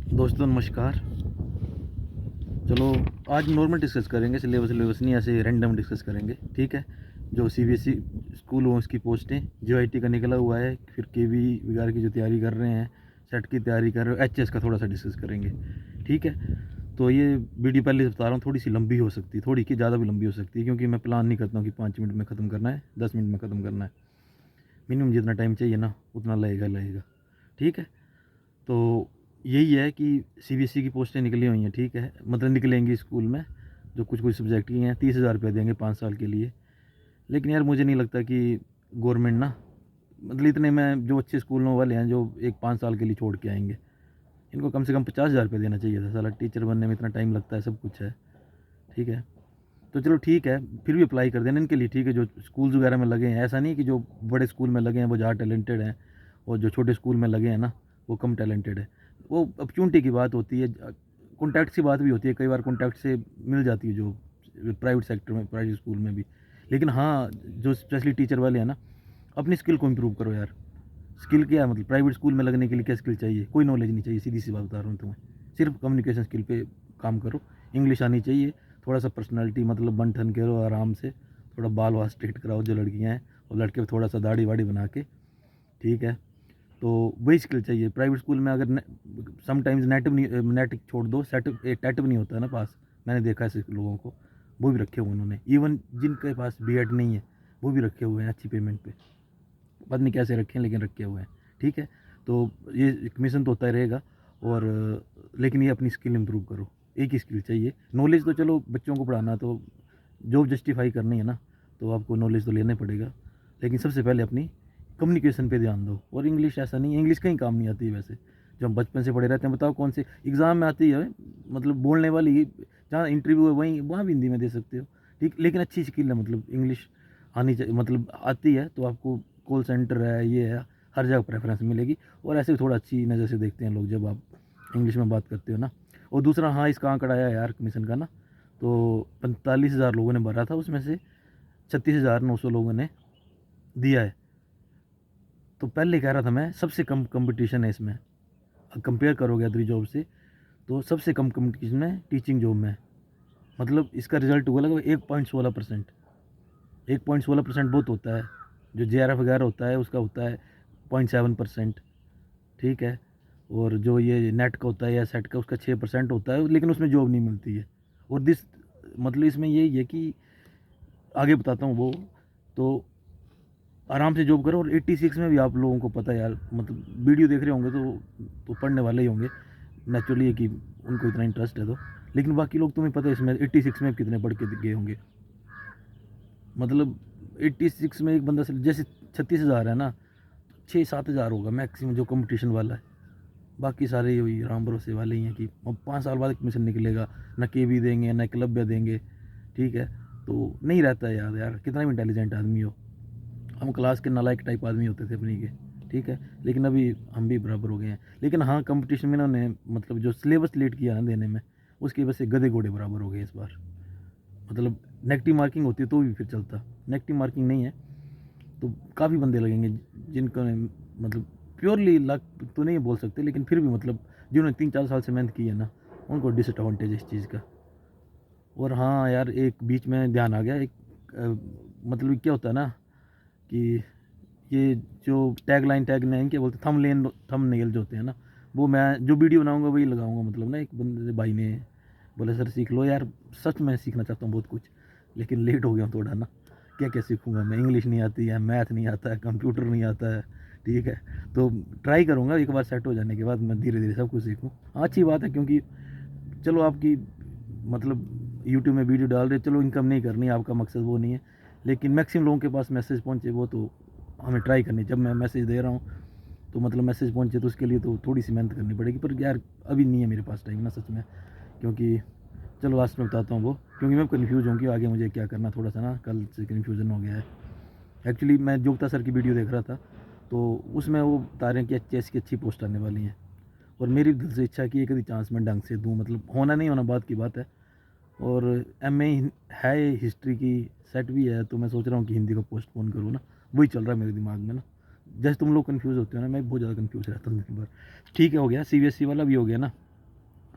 दोस्तों नमस्कार। चलो आज नॉर्मल डिस्कस करेंगे, सिलेबस नहीं, ऐसे रैंडम डिस्कस करेंगे, ठीक है। जो सीबीएसई स्कूल हो उसकी पोस्टें, जीआईटी का निकला हुआ है, फिर केवी वगैरह की जो तैयारी कर रहे हैं, सेट की तैयारी कर रहे हो, एचएस का थोड़ा सा डिस्कस करेंगे, ठीक है। तो ये वीडियो पहले से बता रहा हूँ, थोड़ी सी लंबी हो सकती है, थोड़ी की ज़्यादा भी लंबी हो सकती है, क्योंकि मैं प्लान नहीं करता हूँ कि 5 मिनट में ख़त्म करना है, 10 मिनट में ख़त्म करना है। मिनिमम जितना टाइम चाहिए ना उतना लगेगा, ठीक है। तो यही है कि सीबीएसई की पोस्टें निकली हुई हैं, ठीक है, मतलब निकलेंगी स्कूल में, जो कुछ कुछ सब्जेक्ट की हैं। 30,000 रुपये देंगे 5 साल के लिए। लेकिन यार मुझे नहीं लगता कि गवर्नमेंट ना, मतलब इतने में जो अच्छे स्कूलों वाले हैं जो एक 5 साल के लिए छोड़ के आएंगे, इनको कम से कम 50,000 रुपये देना चाहिए था। साला टीचर बनने में इतना टाइम लगता है, सब कुछ है, ठीक है। तो चलो ठीक है, फिर भी अप्लाई कर देना इनके लिए, ठीक है, जो स्कूल्स वगैरह में लगे हैं। ऐसा नहीं कि जो बड़े स्कूल में लगे हैं वो ज़्यादा टैलेंटेड हैं, और जो छोटे स्कूल में लगे हैं ना वो कम टैलेंटेड है। वो अपॉर्चुनिटी की बात होती है, कॉन्टैक्ट की बात भी होती है, कई बार कॉन्टैक्ट से मिल जाती है जो प्राइवेट सेक्टर में, प्राइवेट स्कूल में भी। लेकिन हाँ, जो स्पेशली टीचर वाले हैं ना, अपनी स्किल को इम्प्रूव करो यार। स्किल क्या है, मतलब प्राइवेट स्कूल में लगने के लिए क्या स्किल चाहिए? कोई नॉलेज नहीं चाहिए, सीधी सी बात बता रहा हूँ तुम्हें। सिर्फ कम्युनिकेशन स्किल पे काम करो, इंग्लिश आनी चाहिए, थोड़ा सा पर्सनालिटी, मतलब बन ठन के रहो आराम से, थोड़ा बाल वाल स्ट्रेट कराओ जो लड़कियाँ हैं, और लड़के थोड़ा सा दाढ़ी वाड़ी बना के, ठीक है। तो वही स्किल चाहिए प्राइवेट स्कूल में। अगर समटाइम्स नेट छोड़ दो, सेट टेट भी नहीं होता है ना पास। मैंने देखा है ऐसे लोगों को, वो भी रखे हुए उन्होंने, इवन जिनके पास बीएड नहीं है वो भी रखे हुए हैं अच्छी पेमेंट पे। पता नहीं कैसे रखे हैं, लेकिन रखे हुए हैं, ठीक है। तो ये कमीशन तो होता ही रहेगा, और लेकिन ये अपनी स्किल इम्प्रूव करो। एक ही स्किल चाहिए, नॉलेज तो चलो बच्चों को पढ़ाना, तो जॉब जस्टिफाई करनी है ना, तो आपको नॉलेज तो लेना पड़ेगा। लेकिन सबसे पहले अपनी कम्युनिकेशन पे ध्यान दो। और इंग्लिश ऐसा नहीं, इंग्लिश कहीं काम नहीं आती है वैसे, जो हम बचपन से पढ़े रहते हैं। बताओ कौन से एग्ज़ाम में आती है, मतलब बोलने वाली, जहाँ इंटरव्यू है वहीं वहाँ भी हिंदी में दे सकते हो, ठीक। लेकिन अच्छी स्किल है, मतलब इंग्लिश आनी चाहिए, मतलब आती है तो आपको कॉल सेंटर है, ये है, हर जगह प्रेफरेंस मिलेगी। और ऐसे भी थोड़ा अच्छी नज़र से देखते हैं लोग जब आप इंग्लिश में बात करते हो ना। और दूसरा, हाँ, इसका आंकड़ा आया यार कमीशन का ना, तो 45,000 लोगों ने भरा था, उसमें से 36,900 लोगों ने दिया है। तो पहले कह रहा था मैं, सबसे कम कंपटीशन है इसमें। कंपेयर करोगे अदर जॉब से, तो सबसे कम कंपटीशन है टीचिंग जॉब में। मतलब इसका रिजल्ट हुआ लगभग 1.16%। 1.16% बहुत होता है। जो जेआरएफ वगैरह होता है उसका होता है 0.7%, ठीक है। और जो ये नेट का होता है या सेट का, उसका 6% होता है, लेकिन उसमें जॉब नहीं मिलती है। और मतलब इसमें यही है कि आगे बताता हूँ वो, तो आराम से जॉब करो। और 86 में भी आप लोगों को पता है यार, मतलब वीडियो देख रहे होंगे तो पढ़ने वाले ही होंगे नेचुरली, है कि उनको इतना इंटरेस्ट है तो। लेकिन बाकी लोग, तुम्हें पता है इसमें 86 में कितने पढ़ के गए होंगे। मतलब 86 में एक बंदा से, जैसे 36,000 है ना, 6-7 हज़ार होगा मैक्सिमम जो कंपटीशन वाला है। बाकी सारे वही राम भरोसे वाले ही हैं कि अब 5 साल बाद कमीशन निकलेगा, ना केवी देंगे ना एकलव्य देंगे, ठीक है। तो नहीं रहता है याद यार, कितना भी इंटेलिजेंट आदमी हो। हम क्लास के नालायक टाइप आदमी होते थे अपनी के, ठीक है। लेकिन अभी हम भी बराबर हो गए हैं। लेकिन हाँ, कंपटीशन में इन्होंने, मतलब जो सिलेबस लेट किया ना देने में, उसकी वजह से गधे घोड़े बराबर हो गए इस बार। मतलब नेगेटिव मार्किंग होती है तो भी फिर चलता, नेगेटिव मार्किंग नहीं है तो काफ़ी बंदे लगेंगे जिनका, मतलब प्योरली लक तो नहीं बोल सकते, लेकिन फिर भी मतलब जिन्होंने 3-4 साल से मेहनत की है ना, उनको डिसएडवांटेज है इस चीज़ का। और हाँ यार, एक बीच में ध्यान आ गया, एक मतलब क्या होता है ना कि ये जो टैग लाइन क्या बोलते, थंबनेल जो होते हैं ना, वो मैं जो वीडियो बनाऊंगा वही लगाऊंगा। मतलब ना, एक बंदे भाई ने बोला सर सीख लो यार। सच में सीखना चाहता हूँ बहुत कुछ, लेकिन लेट हो गया हूँ थोड़ा ना। क्या क्या सीखूंगा मैं, इंग्लिश नहीं आती है, मैथ नहीं आता है, कंप्यूटर नहीं आता है, ठीक है। तो ट्राई करूँगा, एक बार सेट हो जाने के बाद मैं धीरे धीरे सब कुछ सीखूँ। हाँ, अच्छी बात है, क्योंकि चलो आपकी, मतलब यूट्यूब में वीडियो डाल रहे, चलो इनकम नहीं करनी, आपका मकसद वो नहीं है। लेकिन मैक्सिमम लोगों के पास मैसेज पहुँचे वो तो हमें ट्राई करनी। जब मैं मैसेज दे रहा हूँ तो मतलब मैसेज पहुँचे, तो उसके लिए तो थोड़ी सी मेहनत करनी पड़ेगी। पर यार अभी नहीं है मेरे पास टाइम ना, सच में। क्योंकि चलो लास्ट में बताता हूँ वो, क्योंकि मैं कन्फ्यूज़ हूँ कि आगे मुझे क्या करना, थोड़ा सा ना कल से कन्फ्यूज़न हो गया है। एक्चुअली मैं जोगता सर की वीडियो देख रहा था, तो उसमें वो बता रहे हैं कि एचएस की अच्छी पोस्ट आने वाली हैं। और मेरी दिल से इच्छा है कि एक आधी चांस मैं ढंग से दूँ, मतलब होना नहीं होना बात की बात है। और एमए है हिस्ट्री की, सेट भी है, तो मैं सोच रहा हूँ कि हिंदी को पोस्टपोन करूँ ना। वही चल रहा है मेरे दिमाग में ना। जैसे तुम लोग कंफ्यूज होते हो ना, मैं बहुत ज़्यादा कंफ्यूज रहता हूँ दिन भर। ठीक है, हो गया सीबीएसई वाला भी हो गया ना।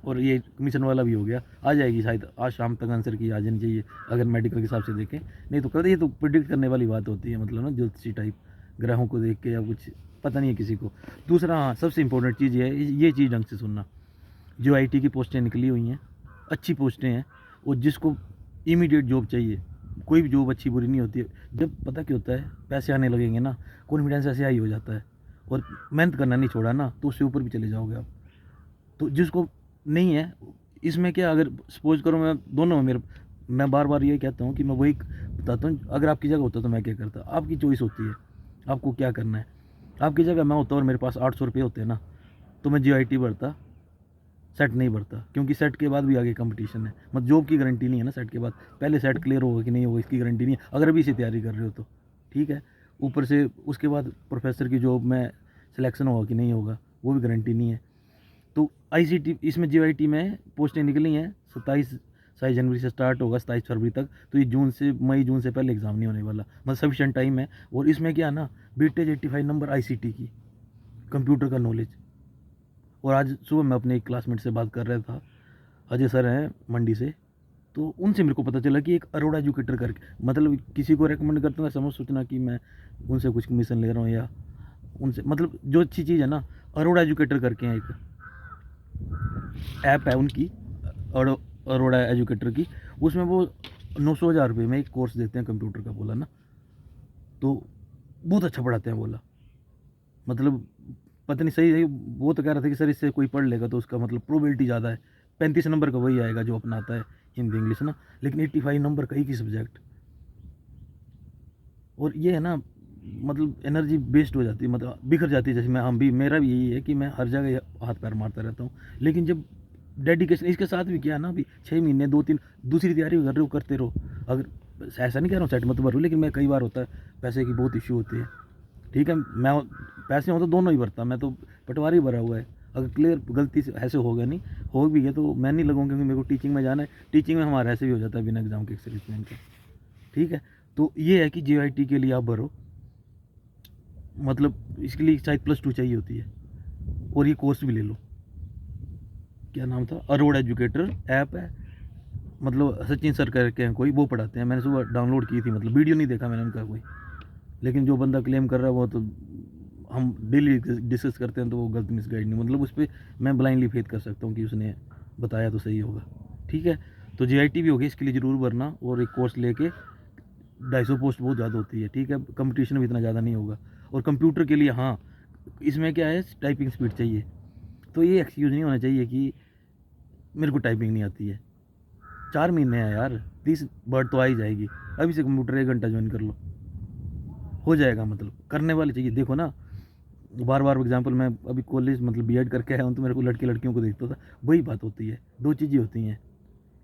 और ये कमीशन वाला भी हो गया, आ जाएगी शायद आज शाम तक आंसर की आ जानी चाहिए अगर मेडिकल के हिसाब से देखें। नहीं तो कल ये तो प्रिडिक्ट करने वाली बात होती है, मतलब ना ज्योतिषी टाइप ग्रहों को देख के या कुछ पता नहीं है किसी को। दूसरा हाँ सबसे इंपॉर्टेंट चीज़ ये चीज़ ढंग से सुनना, जो आईटी की पोस्टें निकली हुई हैं अच्छी पोस्टें हैं, और जिसको इमीडिएट जॉब चाहिए, कोई भी जॉब अच्छी बुरी नहीं होती है। जब पता क्या होता है पैसे आने लगेंगे ना, कॉन्फिडेंस ऐसे हाई हो जाता है, और मेहनत करना नहीं छोड़ा ना तो उससे ऊपर भी चले जाओगे आप। तो जिसको नहीं है इसमें क्या, अगर सपोज करो मैं दोनों में मैं बार बार ये कहता हूँ कि मैं वही बताता हूँ, अगर आपकी जगह होता तो मैं क्या करता। आपकी चॉइस होती है आपको क्या करना है। आपकी जगह मैं होता और मेरे पास 800 रुपये होते ना, तो मैं JIT भरता, सेट नहीं भरता, क्योंकि सेट के बाद भी आगे कंपटीशन है। मतलब जॉब की गारंटी नहीं है ना सेट के बाद, पहले सेट क्लियर होगा कि नहीं होगा इसकी गारंटी नहीं है, अगर अभी से तैयारी कर रहे हो तो ठीक है। ऊपर से उसके बाद प्रोफेसर की जॉब में सिलेक्शन होगा कि नहीं होगा वो भी गारंटी नहीं है। तो ICT इसमें JIT में पोस्टें निकली हैं 27 जनवरी से स्टार्ट होगा 27 फरवरी तक, तो ये मई जून से पहले एग्ज़ाम नहीं होने वाला, मतलब सफिशेंट टाइम है। और इसमें क्या है ना, वेटेज 85 नंबर ICT की, कंप्यूटर का नॉलेज। और आज सुबह मैं अपने एक क्लासमेट से बात कर रहा था, अजय सर हैं मंडी से, तो उनसे मेरे को पता चला कि एक अरोड़ा एजुकेटर करके, मतलब किसी को रेकमेंड करता हूँ समझ सोचना कि मैं उनसे कुछ कमीशन ले रहा हूँ या उनसे, मतलब जो अच्छी चीज़ है ना, अरोड़ा एजुकेटर करके हैं, एक ऐप है उनकी अरोड़ा एजुकेटर की, उसमें वो 900,000 रुपये में एक कोर्स देते हैं कंप्यूटर का, बोला ना, तो बहुत अच्छा पढ़ाते हैं बोला। मतलब पता नहीं सही है, वो तो कह रहा था कि सर इससे कोई पढ़ लेगा तो उसका मतलब प्रोबेबिलिटी ज़्यादा है, 35 नंबर का वही आएगा जो अपना आता है हिंदी इंग्लिश ना, लेकिन 85 नंबर का एक ही सब्जेक्ट। और ये है ना, मतलब एनर्जी वेस्ट हो जाती है, मतलब बिखर जाती है। जैसे मैं हम भी, मेरा भी यही है कि मैं हर जगह हाथ पैर मारता रहता हूँ, लेकिन जब डेडिकेशन इसके साथ भी किया ना, अभी 6 महीने 2-3 दूसरी तैयारी कर रहे हो करते रहो। अगर ऐसा नहीं कह रहा हूँ सेट मत भरो, लेकिन मैं कई बार होता है पैसे की बहुत इश्यू होती है, ठीक है। मैं पैसे हो तो दोनों ही भरता, मैं तो पटवारी भरा हुआ है। अगर क्लियर गलती से ऐसे हो गया नहीं, हो भी गया तो मैं नहीं लगाऊंगा, क्योंकि मेरे को टीचिंग में जाना है। टीचिंग में हमारा ऐसे भी हो जाता है बिना एग्जाम के एक्सपीरियंस का, ठीक है। तो ये है कि JIT के लिए आप भरो, मतलब इसके लिए शायद +2 चाहिए होती है, और ये कोर्स भी ले लो। क्या नाम था, अरोड़ा एजुकेटर ऐप है, मतलब सचिन सर करके हैं कोई, वो पढ़ाते हैं। मैंने सुबह डाउनलोड की थी, मतलब वीडियो नहीं देखा मैंने उनका कोई, लेकिन जो बंदा क्लेम कर रहा है वो तो हम डेली डिस्कस करते हैं, तो वो गलत मिसगाइड नहीं, मतलब उस पर मैं ब्लाइंडली फेथ कर सकता हूँ कि उसने बताया तो सही होगा, ठीक है। तो JIT भी होगी, इसके लिए ज़रूर भरना, और एक कोर्स लेके 250 पोस्ट बहुत ज़्यादा होती है, ठीक है। कंपटीशन भी इतना ज़्यादा नहीं होगा। और कंप्यूटर के लिए हाँ, इसमें क्या है, टाइपिंग स्पीड चाहिए, तो ये एक्सक्यूज़ नहीं होना चाहिए कि मेरे को टाइपिंग नहीं आती है। 4 महीने हैं यार, 30 वर्ड तो आ ही जाएगी, अभी से कंप्यूटर 1 घंटा ज्वाइन कर लो, हो जाएगा। मतलब करने वाले चाहिए। देखो ना, बार बार एग्जाम्पल, मैं अभी कॉलेज मतलब B.Ed करके आया हूँ, तो मेरे को लड़के लड़कियों को देखता था, वही बात होती है। दो चीज़ें होती हैं,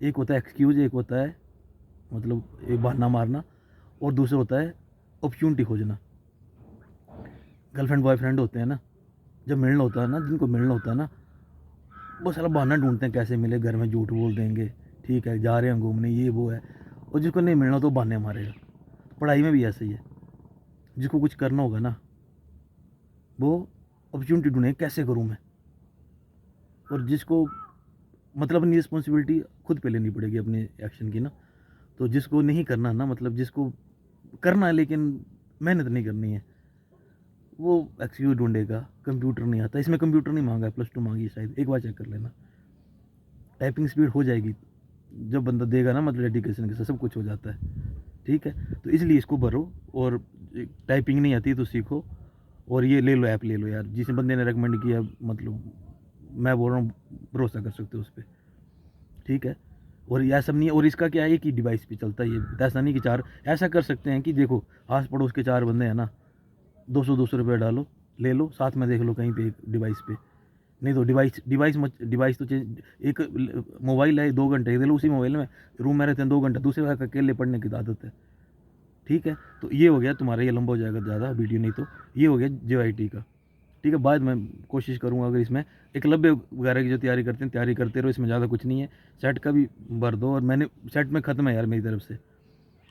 एक होता है एक्सक्यूज़, एक होता है मतलब एक बहाना मारना, और दूसरा होता है अपॉर्चुनिटी खोजना। गर्लफ्रेंड बॉयफ्रेंड होते हैं ना, जब मिलना होता है ना, जिनको मिलना होता है ना, वो सारा बहाना ढूंढते हैं कैसे मिले, घर में झूठ बोल देंगे, ठीक है, जा रहे हैं घूमने, ये वो है। और जिसको नहीं मिलना तो बहाने मारेगा। पढ़ाई में भी ऐसे ही है, जिसको कुछ करना होगा ना, वो अपॉर्चुनिटी ढूंढे कैसे करूँ मैं, और जिसको मतलब अपनी रिस्पॉन्सिबिलिटी खुद पे लेनी पड़ेगी अपने एक्शन की ना। तो जिसको नहीं करना ना, मतलब जिसको करना है लेकिन मेहनत नहीं करनी है, वो एक्सक्यूज ढूंढेगा। कंप्यूटर नहीं आता, इसमें कंप्यूटर नहीं मांगा है, +2 मांगी है शायद, एक बार चेक कर लेना। टाइपिंग स्पीड हो जाएगी जब बंदा देगा ना, मतलब डेडिकेशन के साथ सब कुछ हो जाता है, ठीक है। तो इसलिए इसको भरो, और टाइपिंग नहीं आती तो सीखो, और ये ले लो, ऐप ले लो यार, जिस बंदे ने रेकमेंड किया, मतलब मैं बोल रहा हूँ भरोसा कर सकते हो उस पर, ठीक है। और यह सब नहीं है, और इसका क्या है कि डिवाइस पे चलता है ये, ऐसा नहीं कि चार, ऐसा कर सकते हैं कि देखो आस पड़ोस के 4 बंदे हैं ना, 200-200 रुपये डालो, ले लो, साथ में देख लो कहीं पे एक डिवाइस पे। नहीं तो डिवाइस तो चेंज, एक मोबाइल है 2 घंटे दे लो, उसी मोबाइल में रूम में रहते हैं 2 घंटे, दूसरे का अकेले पढ़ने की आदत है, ठीक है। तो ये हो गया तुम्हारा, ये लंबा हो जाएगा ज़्यादा वीडियो, नहीं तो ये हो गया JIT का, ठीक है। बाद में कोशिश करूँगा, अगर इसमें एकलव्य वगैरह की जो तैयारी करते हैं तैयारी करते रहो, इसमें ज़्यादा कुछ नहीं है। सेट का भी भर दो, और मैंने सेट में ख़त्म है यार मेरी तरफ से,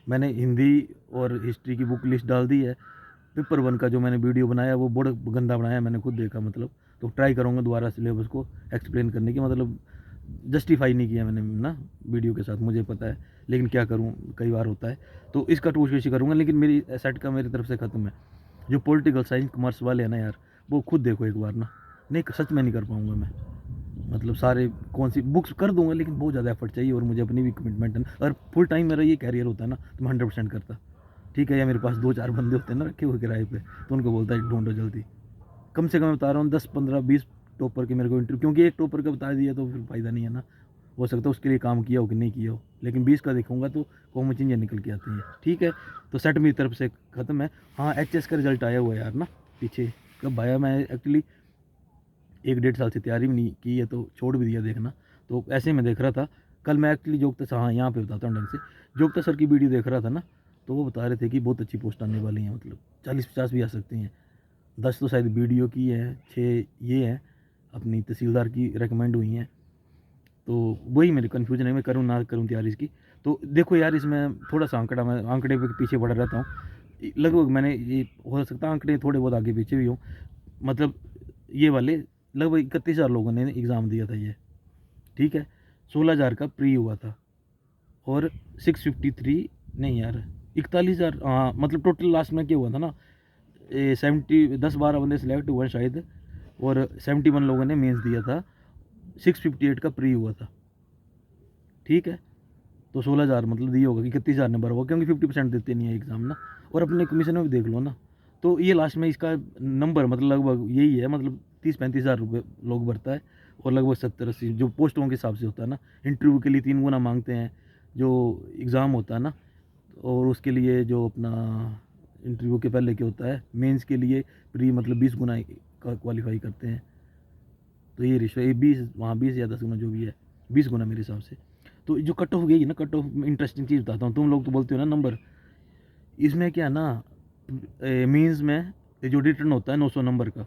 मैंने हिंदी और हिस्ट्री की बुक लिस्ट डाल दी है। पेपर 1 का जो मैंने वीडियो बनाया वो बहुत गंदा बनाया, मैंने खुद देखा, मतलब तो ट्राई करूँगा दोबारा सिलेबस को एक्सप्लेन करने की, मतलब जस्टिफाई नहीं किया मैंने ना वीडियो के साथ, मुझे पता है, लेकिन क्या करूँ, कई बार होता है। तो इसका कोशिश करूँगा, लेकिन मेरी सेट का मेरी तरफ से ख़त्म है। जो पॉलिटिकल साइंस कॉमर्स वाले हैं ना यार, वो खुद देखो एक बार ना, नहीं सच में नहीं कर पाऊँगा मैं। मतलब सारे कौन सी बुक्स कर दूंगा, लेकिन बहुत ज़्यादा एफर्ट चाहिए और मुझे अपनी भी कमिटमेंट है ना। और फुल टाइम मेरा ये कैरियर होता है ना, तो मैं 100% करता, ठीक है। या मेरे पास 2-4 बंदे होते हैं ना रखे हुए किराए पे, तो उनको बोलता है ढूंढो जल्दी। कम से कम मैं बता रहा हूँ 10-15-20 टॉपर के मेरे को इंटरव्यू, क्योंकि एक टॉपर का बता दिया तो फिर फ़ायदा नहीं है ना। हो सकता है उसके लिए काम किया हो कि नहीं किया हो, लेकिन 20 का देखूंगा तो कॉमन चीज़ें निकल के आती हैं, ठीक है। तो सेट मेरी तरफ से ख़त्म है। हाँ, एचएस का रिजल्ट आया हुआ है यार ना, पीछे कब आया, मैं एक्चुअली 1-1.5 साल से तैयारी भी नहीं की है, तो छोड़ भी दिया देखना। तो ऐसे में देख रहा था, कल मैं एक्चुअली जोगता सर, हाँ यहाँ पे बताता हूँ ढंग से, जोगता सर की वीडियो देख रहा था ना, तो वो बता रहे थे कि बहुत अच्छी पोस्ट आने वाली हैं, मतलब 40-50 भी आ सकती हैं। 10 तो शायद वीडियो की है, 6 ये है अपनी तहसीलदार की रिकमेंड हुई हैं। तो वही मेरे कन्फ्यूजन है, मैं करूँ ना करूँ तैयारी इसकी। तो देखो यार, इसमें थोड़ा सा आंकड़ा, मैं आंकड़े पे पीछे पड़ा रहता हूँ लगभग। मैंने ये हो सकता है आंकड़े थोड़े बहुत आगे पीछे भी हों, मतलब ये वाले लगभग 31,000 लोगों ने एग्ज़ाम दिया था ये, ठीक है। 16,000 का प्री हुआ था, और 653 नहीं यार, 41,000, हाँ मतलब टोटल लास्ट में क्या हुआ था ना, 10-12 बंदे सिलेक्ट हुए शायद, और 71 लोगों ने मेंस दिया था, 658 का प्री हुआ था, ठीक है। तो 16,000 मतलब दिया होगा कि 31,000 नंबर होगा, क्योंकि 50% देते नहीं है एग्ज़ाम ना। और अपने कमीशन में भी देख लो ना, तो ये लास्ट में इसका नंबर मतलब लगभग यही है, मतलब 30-35,000 रुपये लोग भरता है, और लगभग 70-80 जो पोस्टों के हिसाब से होता है ना। इंटरव्यू के लिए 3 गुना मांगते हैं जो एग्ज़ाम होता है ना, और उसके लिए जो अपना इंटरव्यू के पहले क्या होता है, मेंस के लिए प्री मतलब 20 गुना का क्वालिफाई करते हैं। तो ये रेशो, ये 20 वहाँ 20 या 10 गुना जो भी है, 20 गुना मेरे हिसाब से। तो जो कट ऑफ गई है ना, कट ऑफ इंटरेस्टिंग चीज़ बताता हूँ, तुम लोग तो बोलते हो ना नंबर, इसमें क्या ना, मीन्स में ये जो रिटर्न होता है 900 नंबर का,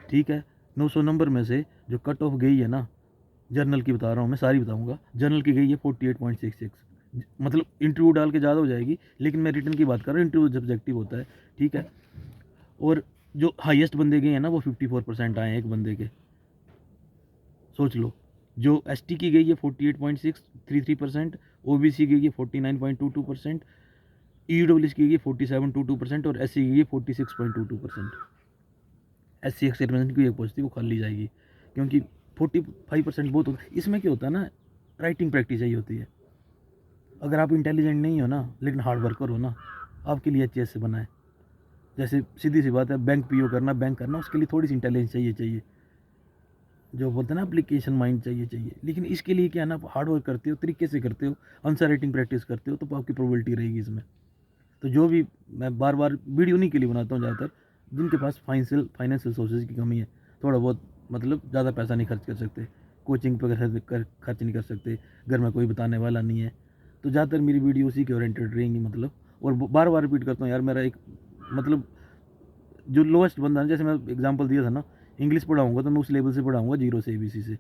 ठीक है। 900 नंबर में से जो कट ऑफ गई है ना, जर्नल की बता रहा हूँ मैं, सारी बताऊँगा, जर्नल की गई है 48.66, मतलब इंटरव्यू डाल के ज़्यादा हो जाएगी, लेकिन मैं रिटर्न की बात कर रहा हूँ, इंटरव्यू सब्जेक्टिव होता है, ठीक है। और जो हाईएस्ट बंदे गए हैं ना, वो 54% आए हैं एक बंदे के, सोच लो। जो एसटी की गई है 48.633%, ओबीसी की गई है 49.22%, ईडब्ल्यूएस की गई 47.22%, और एससी की गई 46.22%। एससी एक्स सर्विसेज की एक पोस्ट थी वो खाली जाएगी, क्योंकि 45% बहुत होता है। इसमें क्या होता है ना, राइटिंग प्रैक्टिस यही होती है। अगर आप इंटेलिजेंट नहीं हो ना, लेकिन हार्ड वर्कर हो ना, आपके लिए अच्छे से बना है। जैसे सीधी सी बात है, बैंक पीओ करना, बैंक करना, उसके लिए थोड़ी सी इंटेलिजेंस चाहिए, जो बोलते हैं ना एप्लीकेशन माइंड चाहिए। लेकिन इसके लिए क्या है ना, आप हार्ड वर्क करते हो, तरीके से करते हो, आंसर राइटिंग प्रैक्टिस करते हो, तो आपकी प्रोबेबिलिटी रहेगी इसमें। तो जो भी मैं बार बार वीडियो नहीं के लिए बनाता हूँ, ज़्यादातर जिनके पास फाइनेंशियल सोर्सेज की कमी है, थोड़ा बहुत मतलब ज़्यादा पैसा नहीं खर्च कर सकते, कोचिंग पर खर्च नहीं कर सकते, घर में कोई बताने वाला नहीं है, तो ज़्यादातर मेरी वीडियो उसी के ओरिएंटेड रहेंगी, मतलब। और बार बार रिपीट करता हूँ यार, मेरा एक मतलब जो लोएस्ट बंदा है, जैसे मैं एग्जांपल दिया था ना, इंग्लिश पढ़ाऊंगा तो मैं उस लेवल से पढ़ाऊंगा, जीरो से एबीसी से।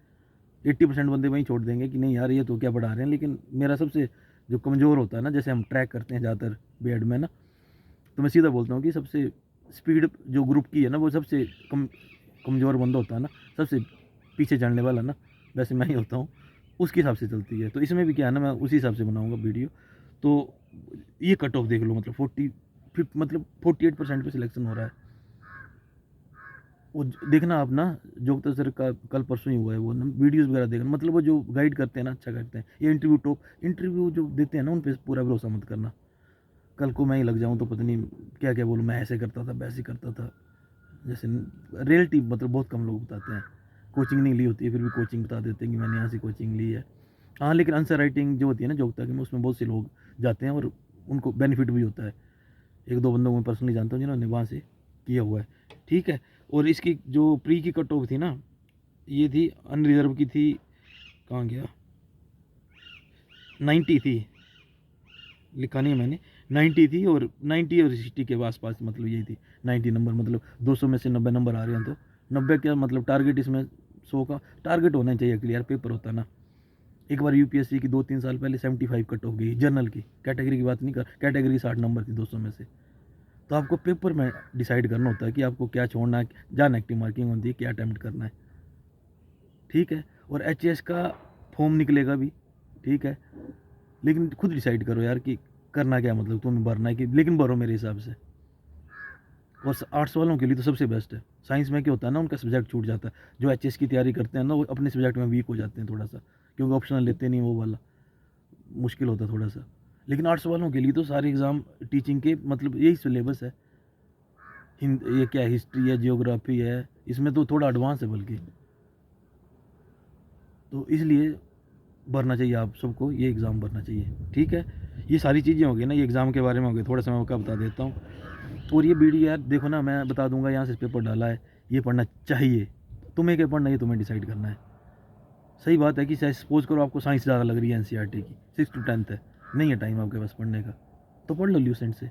80% बंदे वहीं छोड़ देंगे कि नहीं यार ये तो क्या पढ़ा रहे हैं, लेकिन मेरा सबसे जो कमज़ोर होता है ना, जैसे हम ट्रैक करते हैं ज़्यादातर बीएड में ना, तो मैं सीधा बोलता हूँ कि सबसे स्पीड जो ग्रुप की है ना, वो सबसे कमज़ोर बंदा होता है ना, सबसे पीछे चढ़ने वाला ना, वैसे मैं ही होता हूँ, उसके हिसाब से चलती है। तो इसमें भी क्या है ना, मैं उसी हिसाब से बनाऊँगा वीडियो। तो ये कट ऑफ देख लो, मतलब 48% पे सिलेक्शन हो रहा है। वो देखना आप ना, जोगता सर का कल परसों ही हुआ है, वो ना वीडियोस वगैरह देखना, मतलब वो जो गाइड करते हैं ना, अच्छा करते हैं। ये इंटरव्यू जो देते हैं ना, उन पर पूरा भरोसा मत करना। कल को मैं ही लग जाऊँ तो पता नहीं क्या क्या बोलूँ, मैं ऐसे करता था, वैसे करता था, जैसे रियलिटी मतलब बहुत कम लोग बताते हैं। कोचिंग नहीं ली होती है, फिर भी कोचिंग बता देते हैं कि मैंने यहाँ से कोचिंग ली है। हाँ, लेकिन आंसर राइटिंग जो होती है ना जोगता की में, उसमें बहुत से लोग जाते हैं और उनको बेनिफिट भी होता है। 1-2 बंदों को मैं पर्सनली जानता हूँ जिन्होंने वहाँ से किया हुआ है, ठीक है। और इसकी जो प्री की कट ऑफ थी ना, ये थी अनरिजर्व की थी, कहाँ गया, 90 थी, लिखा नहीं है मैंने, 90 थी, और 90 और 60 के आसपास, मतलब यही थी 90 नंबर, मतलब 200 में से 90 नंबर आ रहे हैं, तो 90 क्या मतलब टारगेट, इसमें 100 का टारगेट होना चाहिए, क्लियर पेपर होता है ना। एक बार यूपीएससी की 2-3 साल पहले 75 कट ऑफ गई जर्नल की, कैटेगरी की बात नहीं कर, कैटेगरी 60 नंबर थी 200 में से। तो आपको पेपर में डिसाइड करना होता है कि आपको क्या छोड़ना है, जहाँ नेगेटिव मार्किंग होती है, क्या अटैम्प्ट करना है, ठीक है। और एचएस का फॉर्म निकलेगा भी, ठीक है। लेकिन खुद डिसाइड करो यार कि करना क्या, मतलब तुम्हें भरना है कि, लेकिन भरो मेरे हिसाब से। और आर्ट्स वालों के लिए तो सबसे बेस्ट है। साइंस में क्या होता है ना, उनका सब्जेक्ट छूट जाता है। जो एचएस की तैयारी करते हैं ना, वो अपने सब्जेक्ट में वीक हो जाते हैं थोड़ा सा, क्योंकि ऑप्शनल लेते नहीं, वो वाला मुश्किल होता है थोड़ा सा। लेकिन आर्ट्स वालों के लिए तो सारे एग्ज़ाम टीचिंग के मतलब यही सिलेबस है। ये क्या हिस्ट्री है, जियोग्राफी है, इसमें तो थोड़ा एडवांस है बल्कि। तो इसलिए भरना चाहिए आप सबको, ये एग्ज़ाम भरना चाहिए, ठीक है। ये सारी चीज़ें हो गई ना, ये एग्ज़ाम के बारे में हो गई, थोड़ा सा मैं आपको बता देता हूँ। और ये वीडियो यार देखो ना, मैं बता दूंगा यहाँ से पेपर डाला है, ये पढ़ना चाहिए। तुम्हें क्या पढ़ना है, तुम्हें डिसाइड करना है। सही बात है कि सपोज करो आपको साइंस ज़्यादा लग रही है, एनसीईआरटी की 6 to 10 है, नहीं है टाइम आपके पास पढ़ने का, तो पढ़ लो ल्यूसेंट से।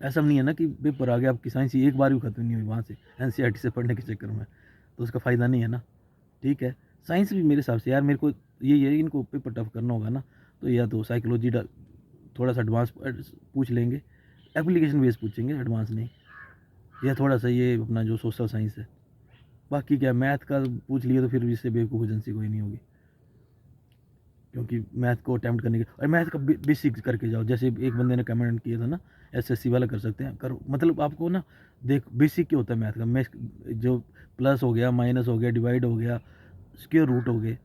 ऐसा नहीं है ना कि पेपर आ गया आपकी साइंस ही एक बार भी खत्म नहीं हुई वहाँ से एनसीईआरटी से पढ़ने के चक्कर में, तो उसका फ़ायदा नहीं है ना, ठीक है। साइंस भी मेरे हिसाब से यार, मेरे को यही है, इनको पेपर टफ करना होगा ना, तो या तो साइकोलॉजी थोड़ा सा एडवांस पूछ लेंगे, एप्लीकेशन बेस पूछेंगे, एडवांस नहीं, या थोड़ा सा ये अपना जो सोशल साइंस है। बाकी क्या मैथ का पूछ लिए तो फिर इससे बेवकूफ़ एजेंसी कोई नहीं होगी, क्योंकि मैथ को अटैम्प्ट करने के, और मैथ का बेसिक करके जाओ। जैसे एक बंदे ने कमेंट किया था ना, एसएससी वाला कर सकते हैं, करो। मतलब आपको ना देख बेसिक क्या होता है मैथ का, मैथ जो प्लस हो गया, माइनस हो गया, डिवाइड हो गया, स्क्वायर रूट हो गए,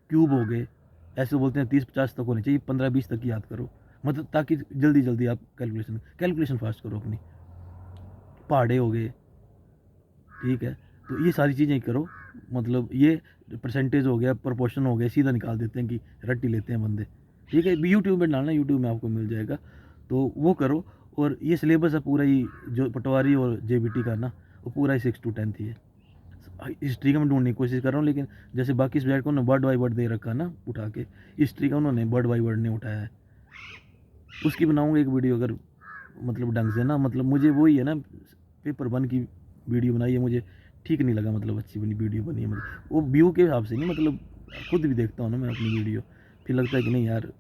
क्यूब हो गए, ऐसे बोलते हैं 30-50 तक होने चाहिए, 15-20 तक याद करो, मतलब ताकि जल्दी जल्दी आप कैलकुलेशन फास्ट करो अपनी। पहाड़े हो गए, ठीक है। तो ये सारी चीज़ें करो, मतलब ये परसेंटेज हो गया, प्रोपोर्शन हो गया, सीधा निकाल देते हैं कि रट्टी लेते हैं बंदे, ठीक है। यूट्यूब में डालना, यूट्यूब में आपको मिल जाएगा, तो वो करो। और ये सिलेबस है पूरा ही, जो पटवारी और जेबीटी का ना, वो पूरा ही 6 to 10 ही है। हिस्ट्री का मैं ढूंढने की कोशिश कर रहा हूँ, लेकिन जैसे बाकी सब्जेक्ट को ना वर्ड बाई वर्ड दे रखा है ना उठा के, हिस्ट्री का उन्होंने वर्ड बाई वर्ड नहीं उठाया है। उसकी बनाऊँगा एक वीडियो, अगर मतलब ढंग से ना, मतलब मुझे वही है ना, पेपर 1 की वीडियो बनाई है, मुझे ठीक नहीं लगा, मतलब अच्छी बनी वीडियो बनी है, मतलब वो व्यू के हिसाब से नहीं, मतलब खुद भी देखता हूँ ना मैं अपनी वीडियो, फिर लगता है कि नहीं यार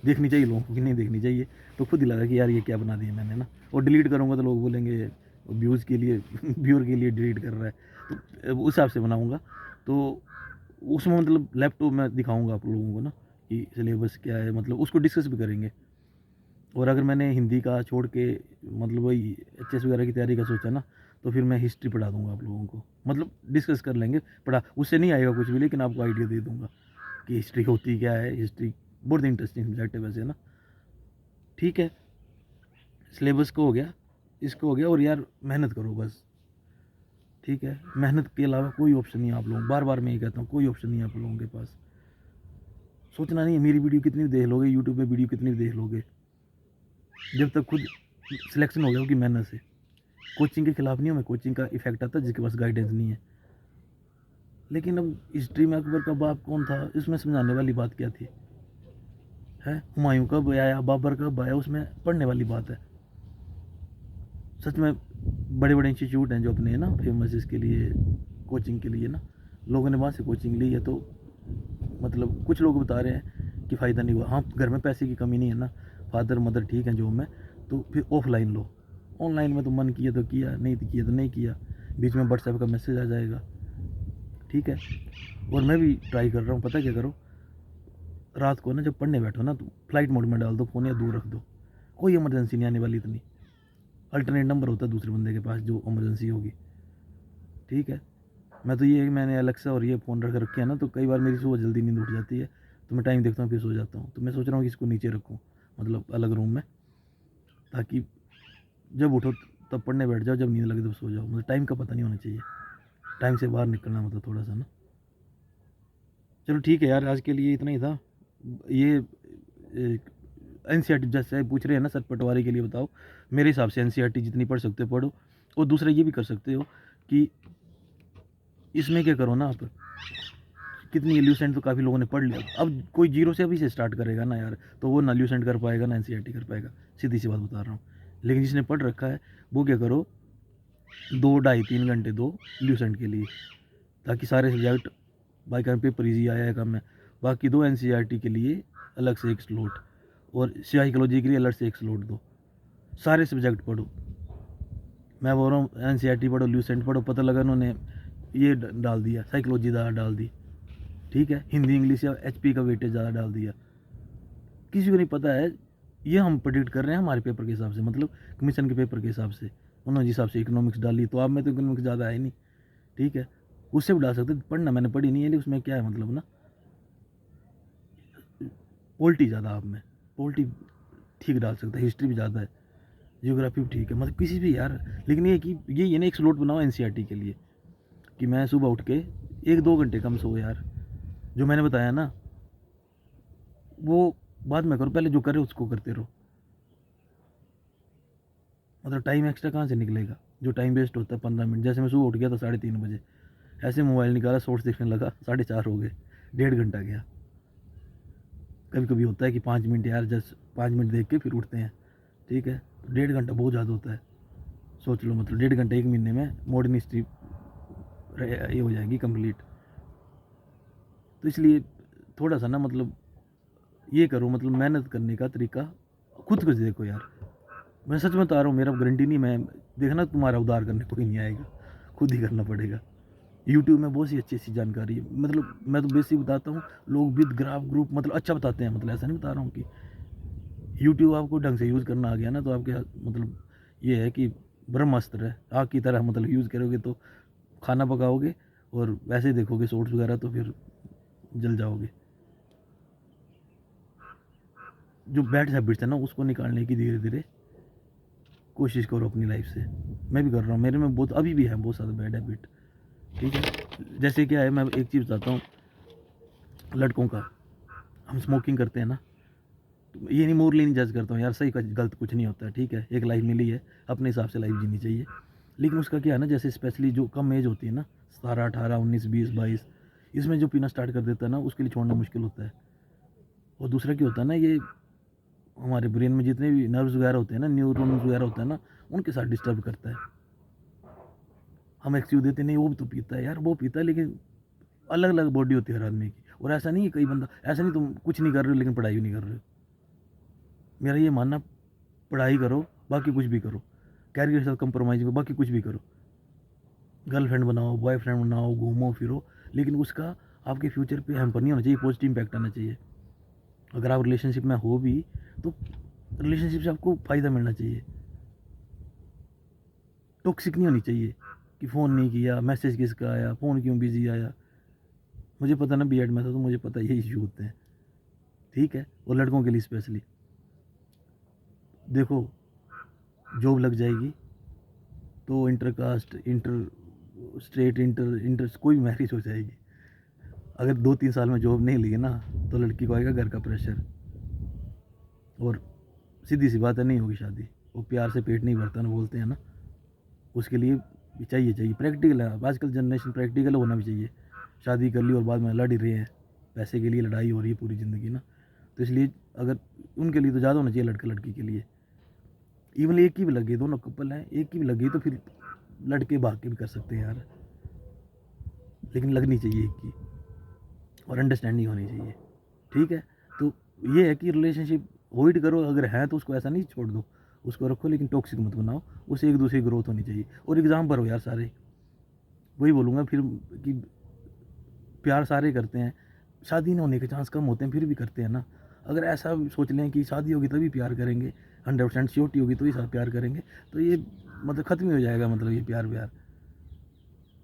देखनी चाहिए लोगों को कि नहीं देखनी चाहिए, तो खुद ही लगा कि यार ये क्या बना दिया मैंने ना। और डिलीट करूँगा तो लोग बोलेंगे व्यूज़ के लिए व्यूअर के लिए डिलीट कर रहा है, तो उस हिसाब से बनाऊँगा। तो उसमें मतलब लैपटॉप में दिखाऊँगा आप लोगों को ना कि सिलेबस क्या है, मतलब उसको डिस्कस भी करेंगे। और अगर मैंने हिंदी का छोड़ के मतलब वही एचएस वगैरह की तैयारी का सोचा ना, तो फिर मैं हिस्ट्री पढ़ा दूंगा आप लोगों को, मतलब डिस्कस कर लेंगे, पढ़ा उससे नहीं आएगा कुछ भी, लेकिन आपको आइडिया दे दूंगा कि हिस्ट्री होती क्या है। हिस्ट्री बहुत इंटरेस्टिंग सब्जेक्ट है वैसे ना, ठीक है। सिलेबस को हो गया, इसको हो गया, और यार मेहनत करो बस, ठीक है। मेहनत के अलावा कोई ऑप्शन नहीं है आप लोगों, बार बार मैं ये कहता हूँ, कोई ऑप्शन नहीं है आप लोगों के पास। सोचना नहीं है मेरी वीडियो कितनी भी देख लोगे, यूट्यूब पे वीडियो कितनी भी देख लोगे, जब तक खुद सिलेक्शन हो गया उनकी मेहनत से। कोचिंग के खिलाफ नहीं हूँ मैं, कोचिंग का इफेक्ट आता है जिसके पास गाइडेंस नहीं है। लेकिन अब हिस्ट्री में अकबर का बाप कौन था, इसमें समझाने वाली बात क्या थी, है हुमायूं कब आया, बाबर कब आया, उसमें पढ़ने वाली बात है। सच में बड़े बड़े इंस्टीट्यूट हैं जो अपने ना फेमस इसके लिए, कोचिंग के लिए ना, लोगों ने वहाँ से कोचिंग ली है, तो मतलब कुछ लोग बता रहे हैं कि फ़ायदा नहीं हुआ। हाँ, घर में पैसे की कमी नहीं है ना, फादर मदर ठीक है जॉब में, तो फिर ऑफलाइन लो। ऑनलाइन में तो मन किया तो किया, नहीं तो किया तो नहीं किया, बीच में व्हाट्सएप का मैसेज आ जाएगा, ठीक है। और मैं भी ट्राई कर रहा हूँ, पता क्या करो, रात को ना जब पढ़ने बैठो ना, तो फ्लाइट मोड में डाल दो फ़ोन, या दूर रख दो, कोई इमरजेंसी नहीं आने वाली इतनी। अल्टरनेट नंबर होता है दूसरे बंदे के पास जो इमरजेंसी होगी, ठीक है। मैं तो ये मैंने अलेक्सा और ये फ़ोन रख रखे हैं ना, तो कई बार मेरी सुबह जल्दी नींद उठ जाती है, तो मैं टाइम देखता हूँ फिर सो जाता हूँ। तो मैं सोच रहा हूँ कि इसको नीचे रखूँ, मतलब अलग रूम में, ताकि जब उठो तब पढ़ने बैठ जाओ, जब नींद लगे तब सो जाओ, मतलब टाइम का पता नहीं होना चाहिए, टाइम से बाहर निकलना मतलब थोड़ा सा ना। चलो ठीक है यार, आज के लिए इतना ही था। ये एनसीईआरटी जैसे पूछ रहे हैं ना सर पटवारी के लिए, बताओ मेरे हिसाब से एनसीईआरटी जितनी पढ़ सकते हो पढ़ो। और दूसरा ये भी कर सकते हो कि इसमें क्या करो ना आप, कितनी ल्यूसेंट तो काफ़ी लोगों ने पढ़ लिया, अब कोई जीरो से अभी से स्टार्ट करेगा ना यार, तो वो ना ल्यूसेंट कर पाएगा ना एनसीईआरटी कर पाएगा, सीधी सी बात बता रहा हूँ। लेकिन जिसने पढ़ रखा है वो क्या करो, 2 ढाई 3 घंटे दो ल्यूसेंट के लिए, ताकि सारे सब्जेक्ट बाई का पेपर ईजी आया है कम है। बाकी दो एनसीईआरटी के लिए अलग से एक स्लॉट, और साइकोलॉजी के लिए अलग से एक स्लॉट दो, सारे सब्जेक्ट पढ़ो। मैं बोल रहा हूँ एनसीईआरटी पढ़ो, ल्यूसेंट पढ़ो, पता लगा उन्होंने ये डाल दिया, साइकोलॉजी ज़्यादा डाल दी, ठीक है, हिंदी इंग्लिश या एचपी का वेटेज ज़्यादा डाल दिया। किसी को नहीं पता है, ये हम प्रेडिक्ट कर रहे हैं हमारे पेपर के हिसाब से, मतलब कमीशन के पेपर के हिसाब से। उन्होंने जिस हिसाब से इकोनॉमिक्स डाली, तो आप में तो इकोनॉमिक्स ज़्यादा है नहीं, ठीक है, उससे भी डाल सकते। पढ़ना मैंने पढ़ी नहीं है, लेकिन उसमें क्या है मतलब ना, पोल्टी ज़्यादा आप में, पोल्टी ठीक डाल सकते हैं, हिस्ट्री भी ज़्यादा है, जियोग्राफी भी ठीक है, मतलब किसी भी यार। लेकिन ये कि ये ना एक स्लॉट बनाओ एनसीईआरटी के लिए, कि मैं सुबह उठ के 1-2 घंटे कम सो यार, जो मैंने बताया ना वो बाद में करो, पहले जो करे उसको करते रहो। मतलब टाइम एक्स्ट्रा कहाँ से निकलेगा, जो टाइम वेस्ट होता है 15 मिनट। जैसे मैं सुबह उठ गया था 3:30 बजे, ऐसे मोबाइल निकाला, शॉर्ट्स देखने लगा, 4:30 हो गए, 1.5 घंटा गया। कभी कभी होता है कि 5 मिनट यार, जस्ट 5 मिनट देख के फिर उठते हैं, ठीक है, तो 1.5 घंटा बहुत ज़्यादा होता है। सोच लो, मतलब 1.5 घंटा एक महीने में मॉडर्न हिस्ट्री ये हो जाएगी कंप्लीट। तो इसलिए थोड़ा सा ना मतलब ये करो, मतलब मेहनत करने का तरीका खुद को देखो यार। मैं सच में बता रहा हूँ, मेरा गारंटी नहीं, मैं देखना तुम्हारा उद्धार करने कोई नहीं आएगा, खुद ही करना पड़ेगा। यूट्यूब में बहुत सी अच्छी अच्छी जानकारी है, मतलब मैं तो बेसिक बताता हूँ, लोग विद ग्राफ ग्रुप मतलब अच्छा बताते हैं, मतलब ऐसा नहीं बता रहा हूँ कि यूट्यूब आपको ढंग से यूज़ करना आ गया ना, तो आपके मतलब ये है कि ब्रह्मास्त्र है, आग की तरह, मतलब यूज़ करोगे तो खाना पकाओगे, और वैसे देखोगे शॉर्ट्स वगैरह तो फिर जल जाओगे। जो बैड हैबिट्स है ना, उसको निकालने की धीरे धीरे कोशिश करो अपनी लाइफ से। मैं भी कर रहा हूँ, मेरे में बहुत अभी भी है बहुत ज़्यादा बैड हैबिट, ठीक है। जैसे क्या है, मैं एक चीज़ बताता हूँ, लड़कों का, हम स्मोकिंग करते हैं ना, तो ये नहीं मोरली नहीं जज करता हूँ यार, सही का गलत कुछ नहीं होता है, ठीक है, एक लाइफ मिली है, अपने हिसाब से लाइफ जीनी चाहिए। लेकिन उसका क्या है ना, जैसे स्पेशली जो कम एज होती है ना, 17, 18, 19, 20, 22, इसमें जो पीना स्टार्ट कर देता है ना, उसके लिए छोड़ना मुश्किल होता है। और दूसरा क्या होता है ना, ये हमारे ब्रेन में जितने भी नर्व्स वगैरह होते हैं ना, न्यूरॉन्स वगैरह होता है ना, उनके साथ डिस्टर्ब करता है। हम एक्सक्यूज देते नहीं, वो भी तो पीता है यार, वो पीता है, लेकिन अलग अलग बॉडी होती है हर आदमी की। और ऐसा नहीं है, कई बंदा ऐसा नहीं, तुम कुछ नहीं कर रहे हो लेकिन पढ़ाई भी नहीं कर रहे हो। मेरा ये मानना, पढ़ाई करो, बाकी कुछ भी करो, कैरियर के साथ कंप्रोमाइज करो, बाकी कुछ भी करो, गर्लफ्रेंड बनाओ, बॉयफ्रेंड बनाओ, घूमो फिरो, लेकिन उसका आपके फ्यूचर पे हैम्पर नहीं होना चाहिए, पॉजिटिव इम्पैक्ट आना चाहिए। अगर आप रिलेशनशिप में हो भी, तो रिलेशनशिप से आपको फ़ायदा मिलना चाहिए, टॉक्सिक नहीं होनी चाहिए कि फ़ोन नहीं किया, मैसेज किसका आया, फ़ोन क्यों बिजी आया। मुझे पता ना, बीएड में था तो मुझे पता ये इशू होते हैं, ठीक है। और लड़कों के लिए स्पेशली देखो, जॉब लग जाएगी तो inter caste, inter state, inter inter कोई भी मैरिज हो जाएगी। अगर 2-3 साल में जॉब नहीं ली ना, तो लड़की को आएगा घर का प्रेशर, और सीधी सी बात है, नहीं होगी शादी। वो प्यार से पेट नहीं भरता ना, बोलते हैं ना, उसके लिए भी चाहिए प्रैक्टिकल है, आजकल जनरेशन प्रैक्टिकल होना भी चाहिए। शादी कर ली और बाद में लड़ ही रहे हैं, पैसे के लिए लड़ाई हो रही है पूरी ज़िंदगी ना, तो इसलिए अगर उनके लिए तो ज़्यादा होना चाहिए लड़का लड़की के लिए। इवन एक की भी लगी, दोनों कपल हैं, एक की भी लगी तो फिर लड़के भाग के भी कर सकते हैं यार, लेकिन लगनी चाहिए एक की, और अंडरस्टैंडिंग होनी चाहिए, ठीक है। तो ये है कि रिलेशनशिप अवॉइड करो, अगर है तो उसको ऐसा नहीं छोड़ दो, उसको रखो, लेकिन टॉक्सिक मत बनाओ, उससे एक दूसरे की ग्रोथ होनी चाहिए। और एग्ज़ाम भरो यार सारे, वही बोलूँगा फिर कि प्यार सारे करते हैं, शादी न होने के चांस कम होते हैं, फिर भी करते हैं ना। अगर ऐसा सोच लें कि शादी होगी तभी प्यार करेंगे, 100% श्योरिटी होगी तो ही साथ प्यार करेंगे, तो ये मतलब ख़त्म ही हो जाएगा, मतलब ये प्यार व्यार।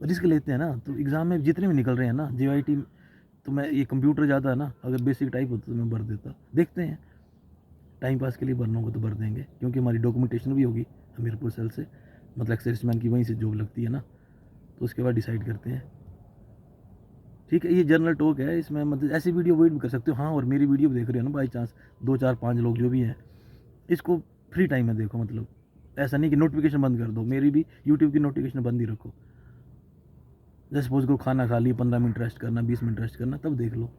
रिस्क लेते हैं ना, तो एग्ज़ाम में जितने भी निकल रहे हैं ना, JIT, तो मैं ये कंप्यूटर ज़्यादा है ना, अगर बेसिक टाइप होता तो मैं भर देता। देखते हैं, टाइम पास के लिए भरना होगा तो भर देंगे, क्योंकि हमारी डॉक्यूमेंटेशन भी होगी हमीरपुर सेल से, मतलब एक्साइजमैन की वहीं से जॉब लगती है ना, तो उसके बाद डिसाइड करते हैं, ठीक है। ये जनरल टॉक है, इसमें मतलब ऐसी वीडियो अवॉइड भी कर सकते हो। हाँ, और मेरी वीडियो भी देख रहे हो ना बाई चांस, 2-4-5 लोग जो भी हैं, इसको फ्री टाइम में देखो, मतलब ऐसा नहीं कि नोटिफिकेशन बंद कर दो, मेरी भी यूट्यूब की नोटिफिकेशन बंद ही रखो। जैसे सपोज करो खाना खा ली, 15 मिनट रेस्ट करना, 20 मिनट रेस्ट करना, तब देख लो,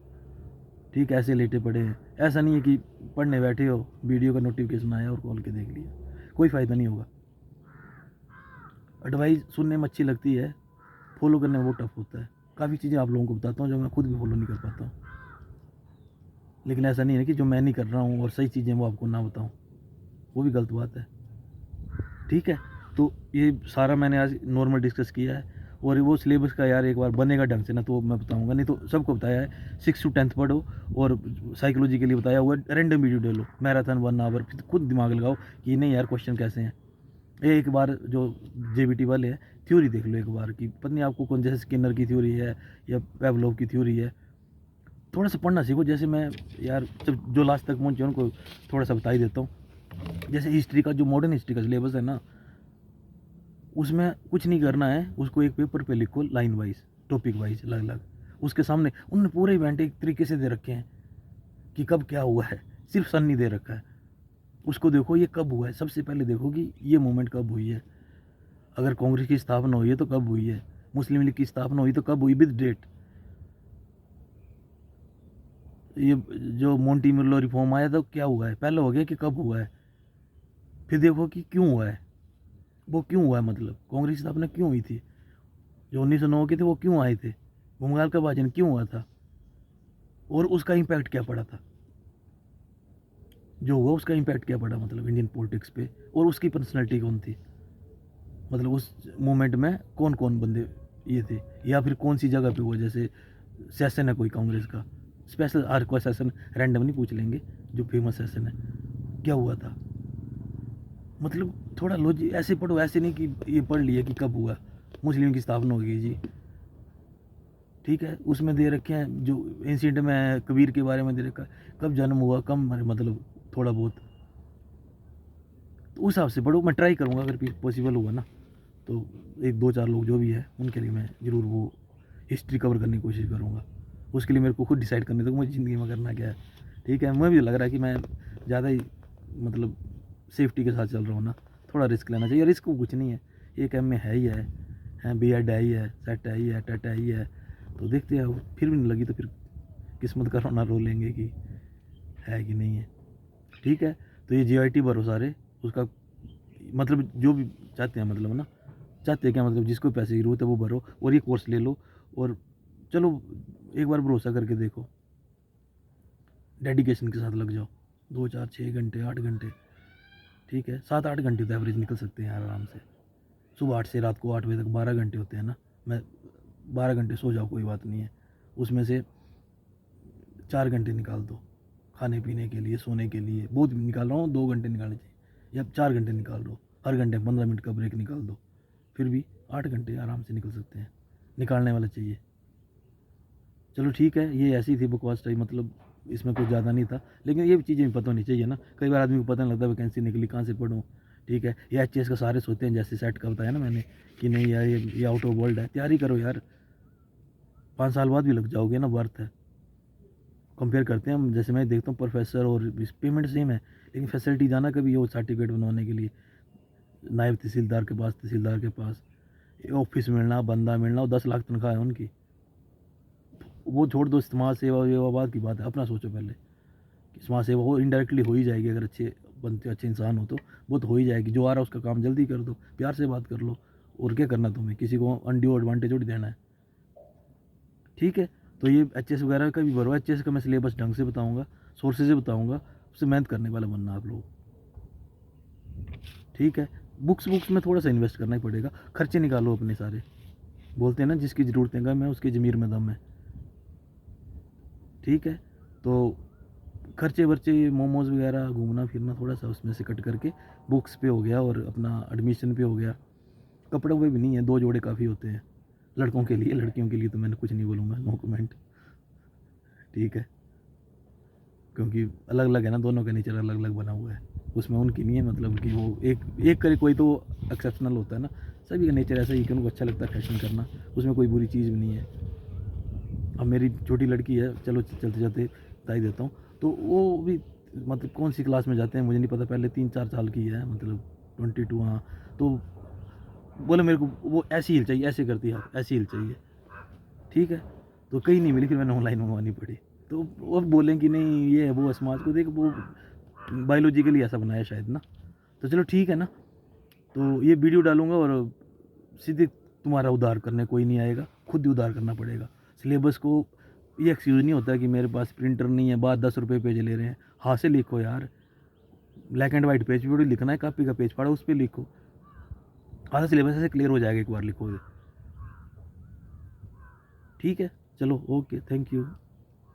ठीक है। ऐसे लेटे पड़े हैं, ऐसा नहीं है कि पढ़ने बैठे हो, वीडियो का नोटिफिकेशन आया और कॉल के देख लिया, कोई फ़ायदा नहीं होगा। एडवाइस सुनने में अच्छी लगती है, फॉलो करने में वो टफ होता है। काफ़ी चीज़ें आप लोगों को बताता हूँ जो मैं खुद भी फॉलो नहीं कर पाता हूँ, लेकिन ऐसा नहीं है कि जो मैं नहीं कर रहा हूँ और सही चीज़ें वो आपको ना बताऊँ, वो भी गलत बात है, ठीक है। तो ये सारा मैंने आज नॉर्मल डिस्कस किया है, और वो सिलेबस का यार एक बार बनेगा ढंग से ना तो मैं बताऊंगा, नहीं तो सबको बताया है 6 to 10 पढ़ो, और साइकोलॉजी के लिए बताया हुआ रैंडम वीडियो डालो, मैराथन 1 आवर, फिर खुद दिमाग लगाओ कि नहीं यार क्वेश्चन कैसे हैं। एक बार जो जेबीटी वाले हैं थ्योरी देख लो एक बार कि पता नहीं आपको कौन, जैसे स्किनर की थ्योरी है या पेवलोव की थ्योरी है, थोड़ा सा पढ़ना सीखो। जैसे मैं यार जब जो लास्ट तक पहुँचे उनको थोड़ा सा बता ही देता हूँ। जैसे हिस्ट्री का जो मॉडर्न हिस्ट्री का सिलेबस है ना, उसमें कुछ नहीं करना है, उसको एक पेपर पे लिखो लाइन वाइज, टॉपिक वाइज अलग अलग, उसके सामने उन्होंने पूरे इवेंट एक तरीके से दे रखे हैं कि कब क्या हुआ है, सिर्फ सन नहीं दे रखा है, उसको देखो ये कब हुआ है, सबसे पहले देखो कि ये मूवमेंट कब हुई है, अगर कांग्रेस की स्थापना हुई है तो कब हुई है, मुस्लिम लीग की स्थापना हुई तो कब हुई, विद डेट। ये जो मोंटी मिर्लो रिफॉर्म आया था क्या हुआ है, पहले हो गया कि कब हुआ है, फिर देखो कि क्यों हुआ है, वो क्यों हुआ है, मतलब कांग्रेस की स्थापना क्यों हुई थी, जो 1909 के थे वो क्यों आए थे, बंगाल का भाजन क्यों हुआ था, और उसका इम्पैक्ट क्या पड़ा था, जो हुआ उसका इम्पैक्ट क्या पड़ा मतलब इंडियन पॉलिटिक्स पे, और उसकी पर्सनैलिटी कौन थी, मतलब उस मोमेंट में कौन कौन बंदे ये थे, या फिर कौन सी जगह पे हुआ, जैसे सेशन है कोई कांग्रेस का स्पेशल, हर कोई सेशन रैंडम नहीं पूछ लेंगे, जो फेमस सेशन है क्या हुआ था, मतलब थोड़ा लॉजिक ऐसे पढ़ो, ऐसे नहीं कि ये पढ़ लिया कि कब हुआ, मुस्लिम की स्थापना होगी जी, ठीक है, उसमें दे रखे हैं जो इंसिडेंट में कबीर के बारे में दे रखा है, कब जन्म हुआ, कब मरे, मतलब थोड़ा बहुत तो उस हिसाब से पढ़ो। मैं ट्राई करूँगा अगर पॉसिबल हुआ ना तो 1 2 4 लोग जो भी है उनके लिए मैं ज़रूर वो हिस्ट्री कवर करने की कोशिश करूँगा। उसके लिए मेरे को खुद डिसाइड करने दो मुझे ज़िंदगी में करना क्या है, ठीक है। मुझे भी लग रहा है कि मैं ज़्यादा ही मतलब सेफ्टी के साथ चल रहा हूँ ना, थोड़ा रिस्क लेना चाहिए। रिस्क कुछ नहीं है, एक एम में है ही है, बी एड है ही है, सेट है ही है, टेट है ही है, तो देखते हैं। फिर भी नहीं लगी तो फिर किस्मत का रोना रो लेंगे कि है कि नहीं है, ठीक है। तो ये JIT भरो सारे, उसका मतलब जो भी चाहते हैं, मतलब ना चाहते हैं क्या, मतलब जिसको पैसे की ज़रूरत है वो भरो और ये कोर्स ले लो, और चलो एक बार भरोसा करके देखो, डेडिकेशन के साथ लग जाओ, 2 4 6 घंटे 8 घंटे, ठीक है, 7 8 घंटे तो एवरेज निकल सकते हैं यार आराम से। सुबह 8 से रात को 8 बजे तक 12 घंटे होते हैं ना, मैं 12 घंटे सो जाओ कोई बात नहीं है, उसमें से 4 घंटे निकाल दो खाने पीने के लिए, सोने के लिए, बहुत निकाल रहा हूँ, 2 घंटे निकालने चाहिए या 4 घंटे निकाल दो, हर घंटे 15 मिनट का ब्रेक निकाल दो, फिर भी 8 घंटे आराम से निकल सकते हैं, निकालने वाला चाहिए। चलो ठीक है, ये ऐसी थी बकवास टाइप, मतलब इसमें कुछ ज़्यादा नहीं था, लेकिन ये भी चीज़ें पता होनी चाहिए ना, कई बार आदमी को पता नहीं लगता वैकेंसी निकली कहाँ से पढ़ूँ, ठीक है। ये HS का सारे सोचते हैं, जैसे सेट का बताया ना मैंने कि नहीं यार ये आउट ऑफ वर्ल्ड है, तैयारी करो यार, 5 साल बाद भी लग जाओगे ना, वर्थ है। कंपेयर करते हैं हम, जैसे मैं देखता हूँ प्रोफेसर और पेमेंट सेम है, लेकिन फैसिलिटी जाना कभी वो सर्टिफिकेट बनवाने के लिए नायब तहसीलदार के पास, तहसीलदार के पास, ऑफिस मिलना, बंदा मिलना, और 10 लाख तनख्वाह है उनकी, वो छोड़ दो। समाज सेवा वेवा बाद की बात है, अपना सोचो पहले कि समाज सेवा वो इनडायरेक्टली हो ही जाएगी, अगर अच्छे बनते अच्छे इंसान हो तो वो तो हो ही जाएगी, जो आ रहा है उसका काम जल्दी कर दो, प्यार से बात कर लो, और क्या करना तुम्हें, किसी को अनड्यू एडवांटेज उठ देना है, ठीक है। तो ये HS वगैरह का भी भरो, HS का मैं सिलेबस ढंग से बताऊँगा, सोर्सेज से बताऊँगा, उससे मेहनत करने वाला बनना आप लोग, ठीक है। बुक्स में थोड़ा सा इन्वेस्ट करना ही पड़ेगा, खर्चे निकालो अपने सारे, बोलते हैं ना जिसकी ज़रूरतें कम है उसकी ज़मीर में दम है, ठीक है। तो खर्चे वर्चे मोमोज़ वगैरह घूमना फिरना थोड़ा सा उसमें से कट करके बुक्स पे हो गया, और अपना एडमिशन पे हो गया, कपड़ों पे भी नहीं है, 2 जोड़े काफ़ी होते हैं लड़कों के लिए, लड़कियों के लिए तो मैंने कुछ नहीं बोलूँगा, नो कमेंट, ठीक है, क्योंकि अलग अलग है ना, दोनों का नेचर अलग अलग बना हुआ है, उसमें उनकी नहीं है मतलब कि वो एक करे कोई तो एक्सेप्शनल होता है ना, सभी का नेचर ऐसा ही कि उनको अच्छा लगता है फैशन करना, उसमें कोई बुरी चीज़ भी नहीं है। अब मेरी छोटी लड़की है, चलो चलते चलते बता ही देता हूँ, तो वो भी मतलब कौन सी क्लास में जाते हैं मुझे नहीं पता, पहले 3 4 साल की है, मतलब 22, हाँ। तो बोले मेरे को वो ऐसी हील चाहिए, ऐसे करती है, ऐसी हील चाहिए, ठीक है। तो कहीं नहीं मिली, फिर मैंने ऑनलाइन मंगवानी पड़ी। तो वो बोलें कि नहीं ये है वो है, समाज को देख वो बायोलॉजिकली ऐसा बनाया शायद ना, तो चलो ठीक है ना। तो ये वीडियो डालूंगा और सीधे तुम्हारा उद्धार करने कोई नहीं आएगा, खुद ही उद्धार करना पड़ेगा। सिलेबस को ये एक्सक्यूज़ नहीं होता कि मेरे पास प्रिंटर नहीं है, बाद 10 रुपये पेज ले रहे हैं, हाथ से लिखो यार, ब्लैक एंड वाइट पेज पे लिखना है, कॉपी का पेज फाड़ो उस पर लिखो, आधा सिलेबस ऐसे क्लियर हो जाएगा एक बार लिखोगे, ठीक है, चलो ओके, थैंक यू।